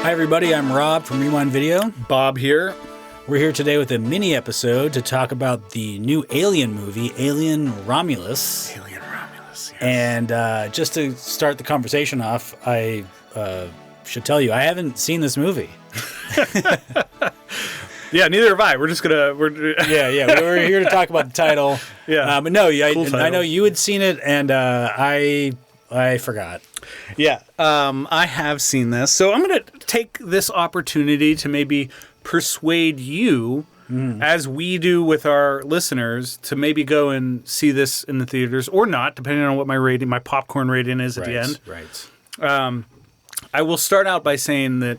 Hi everybody, I'm Rob from Rewind Video. Bob here. We're here today with a mini episode to talk about the new Alien movie, Alien Romulus. Alien Romulus, yes. And just to start the conversation off, I should tell you, I haven't seen this movie. Yeah, neither have I. We're We're here to talk about the title. Yeah. But no, Cool I know you had seen it, and I forgot. Yeah, I have seen this. So I'm going to take this opportunity to maybe persuade you, as we do with our listeners, to maybe go and see this in the theaters or not, depending on what my popcorn rating is at the end. Right. I will start out by saying that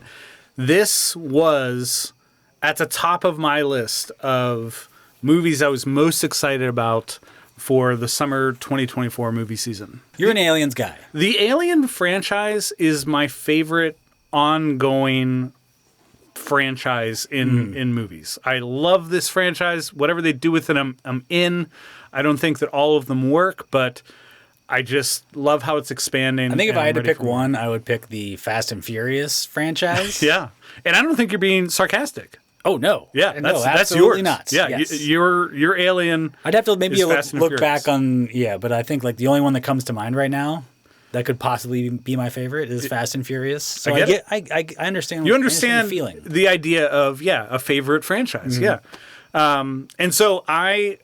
this was at the top of my list of movies I was most excited about for the summer 2024 movie season. You're an Aliens guy. The Alien franchise is my favorite ongoing franchise in movies. I love this franchise. Whatever they do with it, I'm in. I don't think that all of them work, but I just love how it's expanding. I think if I had to pick one, I would pick the Fast and Furious franchise. Yeah. And I don't think you're being sarcastic. Oh, no. Yeah, no, that's absolutely yours. not. Yeah, yes. your Alien. I'd have to maybe look back on, but I think like the only one that comes to mind right now that could possibly be my favorite is Fast and Furious. So I understand. You understand the feeling, the idea of a favorite franchise. Yeah, and so I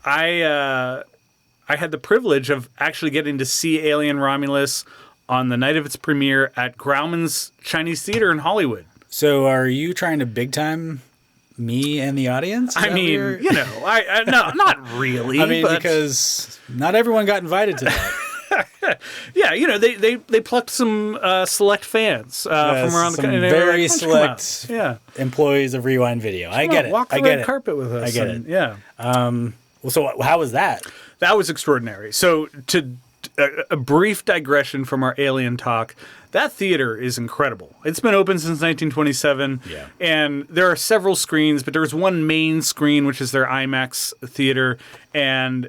had the privilege of actually getting to see Alien Romulus on the night of its premiere at Grauman's Chinese Theater in Hollywood. So are you trying to big time me and the audience? I mean, no, not really. I mean, because not everyone got invited to that. Yeah, they plucked some select fans from around the country. Very select employees of Rewind Video. I get it. Walk the red carpet with us. I get it. Yeah. So how was that? That was extraordinary. So a brief digression from our Alien talk. That theater is incredible. It's been open since 1927, and there are several screens, but there's one main screen, which is their IMAX theater, and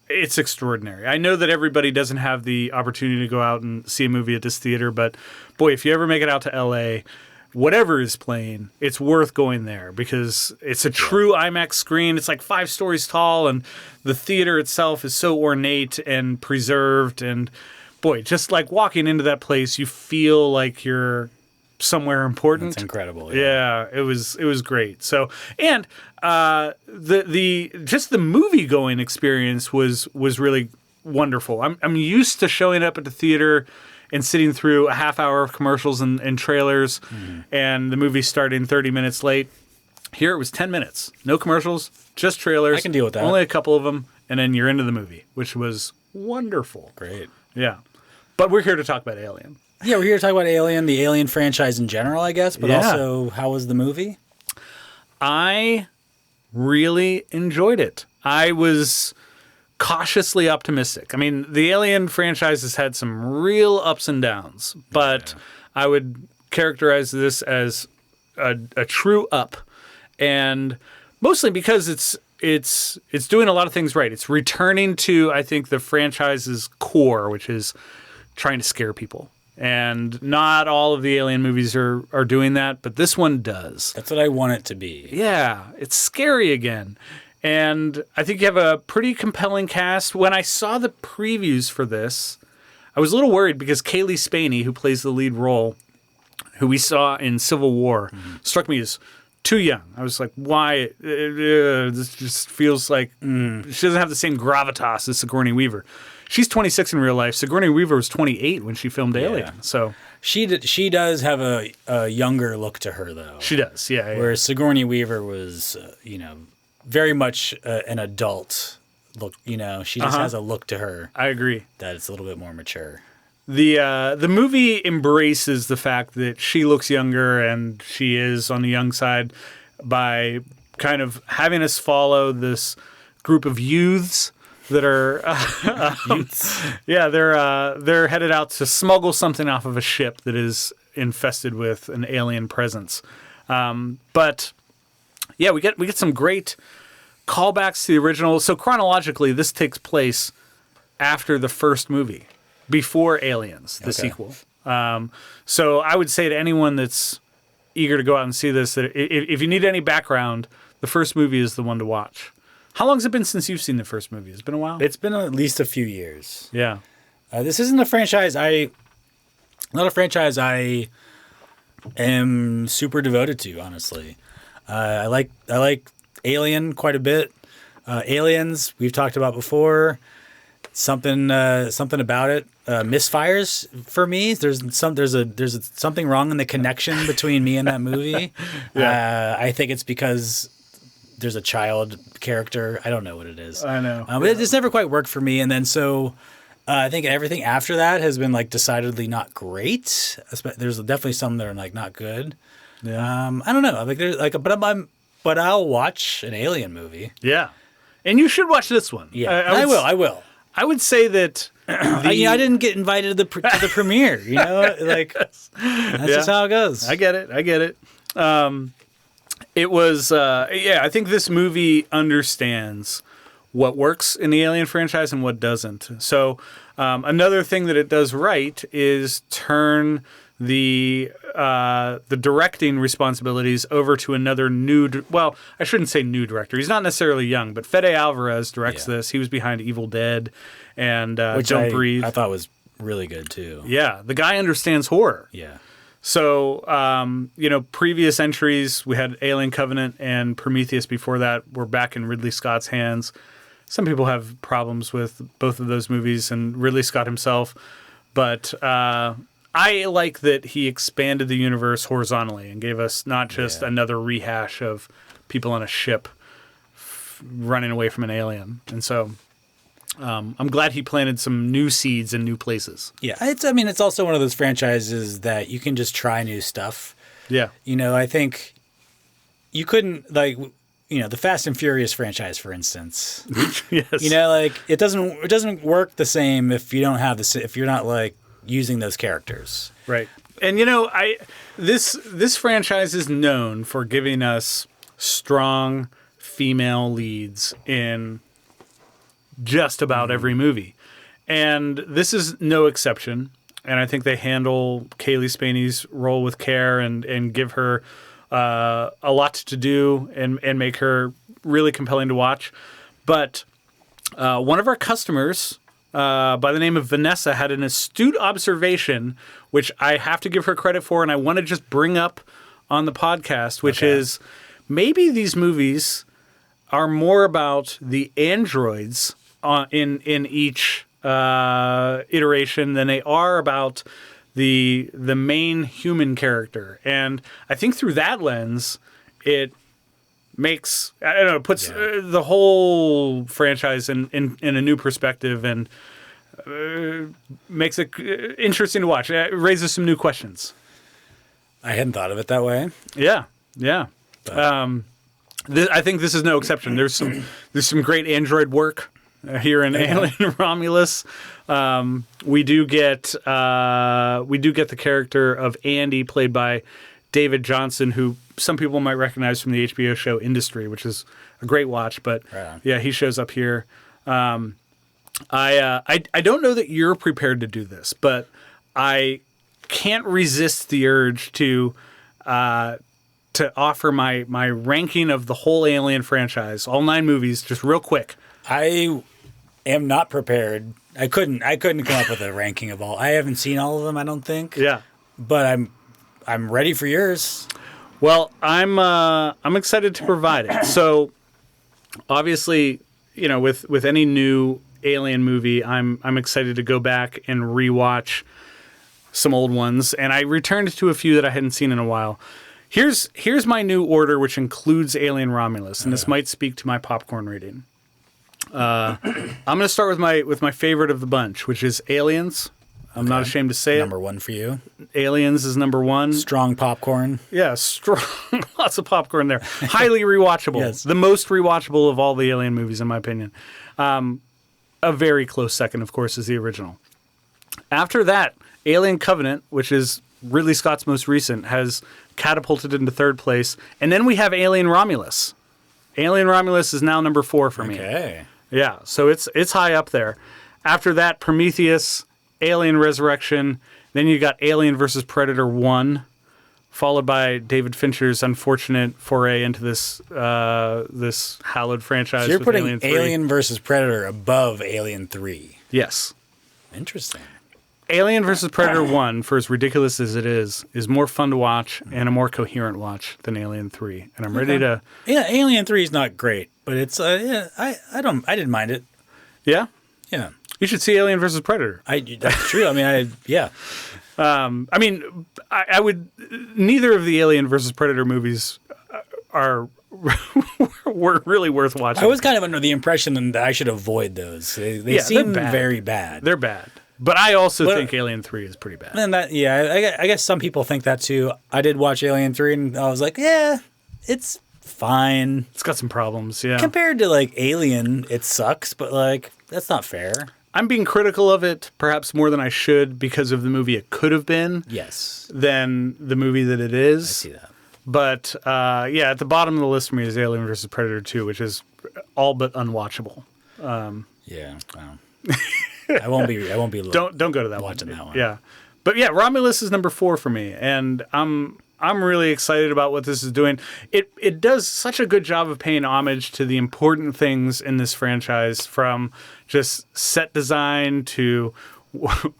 it's extraordinary. I know that everybody doesn't have the opportunity to go out and see a movie at this theater, but boy, if you ever make it out to LA, whatever is playing, it's worth going there because it's a true IMAX screen. It's like 5 stories tall, and the theater itself is so ornate and preserved, and boy, just like walking into that place, you feel like you're somewhere important. That's incredible. Yeah, it was great. So, and the movie going experience was really wonderful. I'm used to showing up at the theater and sitting through a half hour of commercials and trailers, and the movie starting 30 minutes late. Here it was 10 minutes, no commercials, just trailers. I can deal with that. Only a couple of them, and then you're into the movie, which was wonderful. Great. Yeah. But we're here to talk about Alien. Yeah, we're here to talk about Alien, the Alien franchise in general, I guess, but also how was the movie? I really enjoyed it. I was cautiously optimistic. I mean, the Alien franchise has had some real ups and downs, but I would characterize this as a true up, and mostly because it's doing a lot of things right. It's returning to, I think, the franchise's core, which is trying to scare people. And not all of the Alien movies are doing that, but this one does. That's what I want it to be. Yeah, it's scary again. And I think you have a pretty compelling cast. When I saw the previews for this, I was a little worried because Kaylee Spaney, who plays the lead role, who we saw in Civil War, struck me as too young. I was like, why? This just feels like she doesn't have the same gravitas as Sigourney Weaver. She's 26 in real life. Sigourney Weaver was 28 when she filmed Alien. So she does have a younger look to her, though. She does, yeah. Whereas Sigourney Weaver was, very much an adult look. She just has a look to her. I agree that it's a little bit more mature. The movie embraces the fact that she looks younger and she is on the young side by kind of having us follow this group of youths that are they're headed out to smuggle something off of a ship that is infested with an alien presence. But we get some great callbacks to the original. So chronologically, this takes place after the first movie, before Aliens, the sequel. So I would say to anyone that's eager to go out and see this, that if you need any background, the first movie is the one to watch. How long has it been since you've seen the first movie? It's been a while? It's been at least a few years. Yeah. This isn't a franchise not a franchise I am super devoted to, honestly. I like Alien quite a bit. Aliens, we've talked about before. Something about it misfires for me. There's something wrong in the connection between me and that movie. Yeah. I think it's because there's a child character. I don't know what it is. I know. But it just never quite worked for me. And then so I think everything after that has been like decidedly not great. There's definitely some that are like not good. Yeah. I don't know. Like there's like, but I'll watch an Alien movie. Yeah. And you should watch this one. Yeah, I will. I would say that I didn't get invited to the premiere. You know, like that's just how it goes. I get it. It was I think this movie understands what works in the Alien franchise and what doesn't. So another thing that it does right is turn the directing responsibilities over to another I shouldn't say new director. He's not necessarily young, but Fede Alvarez directs this. He was behind Evil Dead and Don't Breathe. I thought was really good too. Yeah, the guy understands horror. Yeah. So, previous entries, we had Alien Covenant and Prometheus before that were back in Ridley Scott's hands. Some people have problems with both of those movies and Ridley Scott himself, but I like that he expanded the universe horizontally and gave us not just another rehash of people on a ship running away from an alien. And so I'm glad he planted some new seeds in new places. Yeah, it's also one of those franchises that you can just try new stuff. Yeah. I think you couldn't, the Fast and Furious franchise, for instance. Yes. It doesn't work the same if you don't have if you're not using those characters. Right. And this franchise is known for giving us strong female leads in just about every movie. And this is no exception. And I think they handle Kaylee Spaney's role with care and give her a lot to do and make her really compelling to watch. But one of our customers, by the name of Vanessa, had an astute observation, which I have to give her credit for, and I want to just bring up on the podcast, which is maybe these movies are more about the androids in each iteration than they are about the main human character. And I think through that lens, it makes, puts the whole franchise in a new perspective and makes it interesting to watch. It raises some new questions. I hadn't thought of it that way. Yeah. I think this is no exception. There's some great android work here in Alien Romulus. We do get the character of Andy, played by David Johnson, who some people might recognize from the HBO show Industry, which is a great watch. But he shows up here. I don't know that you're prepared to do this, but I can't resist the urge to offer my ranking of the whole Alien franchise, all 9 movies, just real quick. I am not prepared. I couldn't come up with a ranking of all. I haven't seen all of them, I don't think. Yeah. But I'm ready for yours. Well, I'm excited to provide it. So, obviously, with any new Alien movie, I'm excited to go back and rewatch some old ones, and I returned to a few that I hadn't seen in a while. Here's my new order, which includes Alien Romulus, and this might speak to my popcorn rating. I'm going to start with my favorite of the bunch, which is Aliens. I'm not ashamed to say it. Number 1 for you. Aliens is number 1. Strong popcorn. Yeah, strong. Lots of popcorn there. Highly rewatchable. Yes. The most rewatchable of all the Alien movies, in my opinion. A very close second, of course, is the original. After that, Alien Covenant, which is Ridley Scott's most recent, has catapulted into 3rd place. And then we have Alien Romulus. Alien Romulus is now number 4 for me. Okay. Yeah, so it's high up there. After that, Prometheus, Alien Resurrection. Then you got Alien vs. Predator 1, followed by David Fincher's unfortunate foray into this this hallowed franchise. So you're with putting Alien 3. Alien versus Predator above Alien 3. Yes. Interesting. Alien versus Predator 1, for as ridiculous as it is more fun to watch and a more coherent watch than Alien 3. And I'm ready to... Yeah, Alien 3 is not great, but it's I didn't mind it. Yeah? Yeah. You should see Alien versus Predator. That's true. I mean, yeah. I mean, I would... Neither of the Alien versus Predator movies are... were really worth watching. I was kind of under the impression that I should avoid those. They seem very bad. They're bad. But I also think Alien 3 is pretty bad. And I guess some people think that too. I did watch Alien 3 and I was like, yeah, it's fine. It's got some problems, yeah. Compared to like Alien, it sucks, but like that's not fair. I'm being critical of it perhaps more than I should because of the movie it could have been. Yes. Than the movie that it is. I see that. But yeah, at the bottom of the list for me is Alien vs. Predator 2, which is all but unwatchable. Yeah. Wow. I won't be. Don't go to that watching that one. Yeah, but yeah, Romulus is number 4 for me, and I'm really excited about what this is doing. It does such a good job of paying homage to the important things in this franchise, from just set design to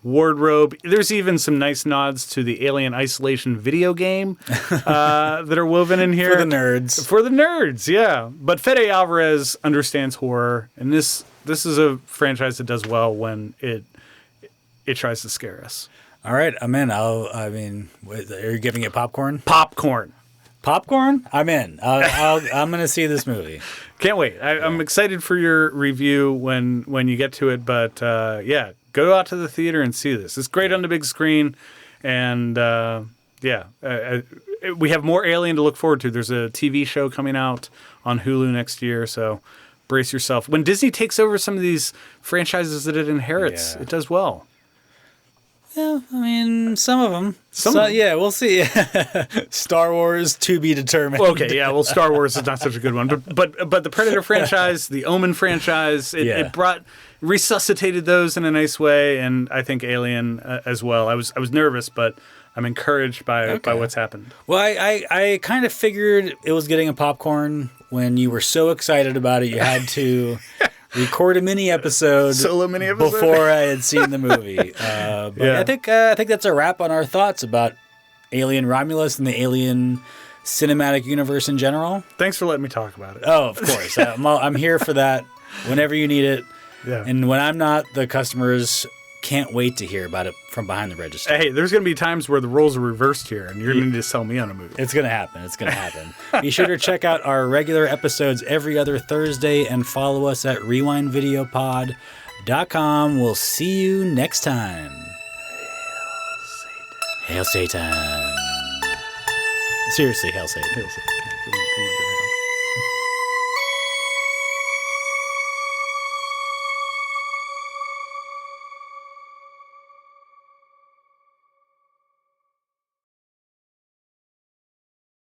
wardrobe. There's even some nice nods to the Alien Isolation video game that are woven in here For the nerds. For the nerds, yeah. But Fede Alvarez understands horror, and this is a franchise that does well when it tries to scare us. All right, I'm in. Are you giving it popcorn? Popcorn. Popcorn? I'm in. I'm going to see this movie. Can't wait. I'm excited for your review when you get to it. But yeah, go out to the theater and see this. It's great on the big screen. And we have more Alien to look forward to. There's a TV show coming out on Hulu next year. So brace yourself. When Disney takes over some of these franchises that it inherits, it does well. Yeah, I mean, some of them. Them. Yeah, we'll see. Star Wars to be determined. Okay, yeah, well, Star Wars is not such a good one, but the Predator franchise, the Omen franchise, it resuscitated those in a nice way, and I think Alien as well. I was nervous, but I'm encouraged by what's happened. Well, I kind of figured it was getting a popcorn when you were so excited about it. You had to record a solo mini episode before I had seen the movie. I think that's a wrap on our thoughts about Alien Romulus and the Alien cinematic universe in general. Thanks for letting me talk about it. Oh, of course. I'm here for that whenever you need it. Yeah. And when I'm not, the customers can't wait to hear about it from behind the register. Hey, there's going to be times where the roles are reversed here, and you're going to need to sell me on a movie. It's going to happen. Be sure to check out our regular episodes every other Thursday and follow us at rewindvideopod.com. We'll see you next time. Hail Satan. Seriously, hail Satan.